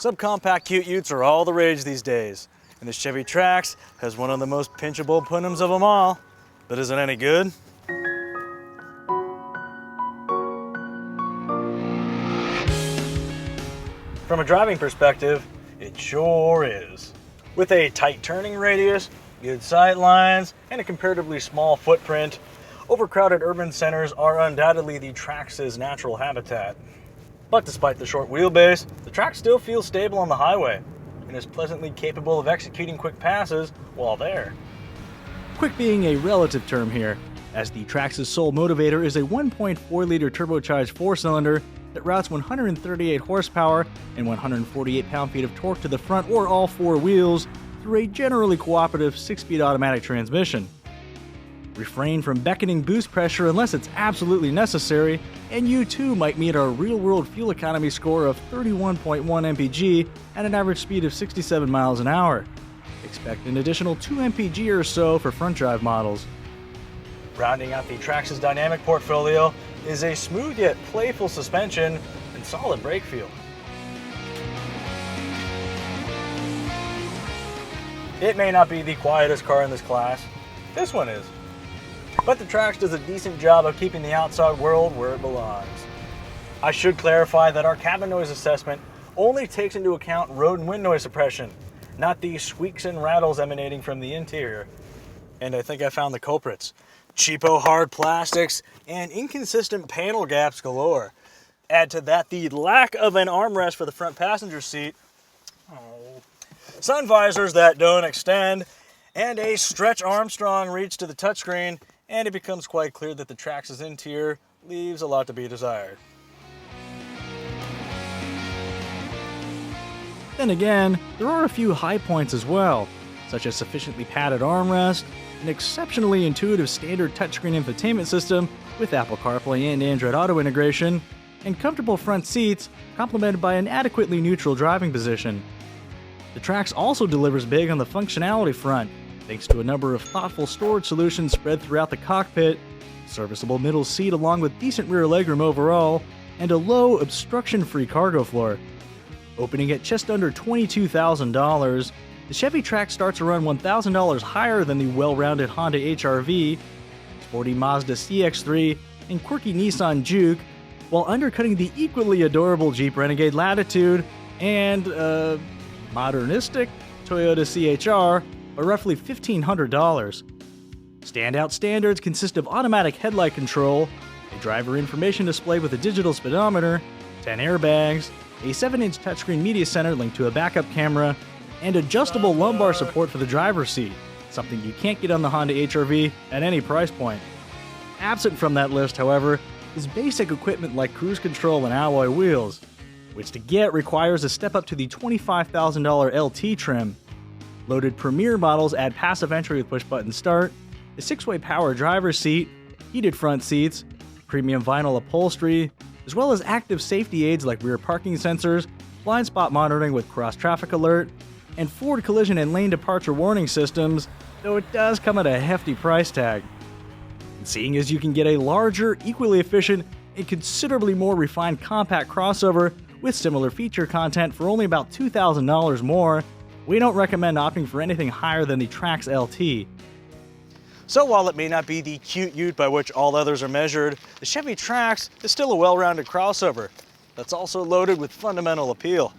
Subcompact cute utes are all the rage these days, and the Chevy Trax has one of the most pinchable punums of them all. But is it any good? From a driving perspective, it sure is. With a tight turning radius, good sight lines, and a comparatively small footprint, overcrowded urban centers are undoubtedly the Trax's natural habitat. But despite the short wheelbase, the Trax still feels stable on the highway and is pleasantly capable of executing quick passes while there. Quick being a relative term here, as the Trax's sole motivator is a 1.4-liter turbocharged four-cylinder that routes 138 horsepower and 148 pound-feet of torque to the front or all four wheels through a generally cooperative 6-speed automatic transmission. Refrain from beckoning boost pressure unless it's absolutely necessary, and you too might meet our real-world fuel economy score of 31.1 mpg at an average speed of 67 miles an hour. Expect an additional 2 mpg or so for front-drive models. Rounding out the Trax's dynamic portfolio is a smooth yet playful suspension and solid brake feel. It may not be the quietest car in this class. This one is. But the Trax does a decent job of keeping the outside world where it belongs. I should clarify that our cabin noise assessment only takes into account road and wind noise suppression, not the squeaks and rattles emanating from the interior. And I think I found the culprits. Cheapo hard plastics and inconsistent panel gaps galore. Add to that the lack of an armrest for the front passenger seat, sun visors that don't extend, and a Stretch Armstrong reach to the touchscreen, and it becomes quite clear that the Trax's interior leaves a lot to be desired. Then again, there are a few high points as well, such as sufficiently padded armrest, an exceptionally intuitive standard touchscreen infotainment system with Apple CarPlay and Android Auto integration, and comfortable front seats complemented by an adequately neutral driving position. The Trax also delivers big on the functionality front, thanks to a number of thoughtful storage solutions spread throughout the cockpit, serviceable middle seat along with decent rear legroom overall, and a low, obstruction-free cargo floor. Opening at just under $22,000, the Chevy Trax starts around $1,000 higher than the well-rounded Honda HR-V, sporty Mazda CX-3, and quirky Nissan Juke, while undercutting the equally adorable Jeep Renegade Latitude and, modernistic Toyota CHR by roughly $1,500. Standout standards consist of automatic headlight control, a driver information display with a digital speedometer, 10 airbags, a 7-inch touchscreen media center linked to a backup camera, and adjustable lumbar support for the driver's seat, something you can't get on the Honda HR-V at any price point. Absent from that list, however, is basic equipment like cruise control and alloy wheels, which to get requires a step up to the $25,000 LT trim. Loaded Premier models add passive entry with push-button start, a 6-way power driver's seat, heated front seats, premium vinyl upholstery, as well as active safety aids like rear parking sensors, blind spot monitoring with cross-traffic alert, and forward collision and lane departure warning systems, though it does come at a hefty price tag. And seeing as you can get a larger, equally efficient, and considerably more refined compact crossover with similar feature content for only about $2,000 more, we don't recommend opting for anything higher than the Trax LT. So while it may not be the cute ute by which all others are measured, the Chevy Trax is still a well-rounded crossover that's also loaded with fundamental appeal.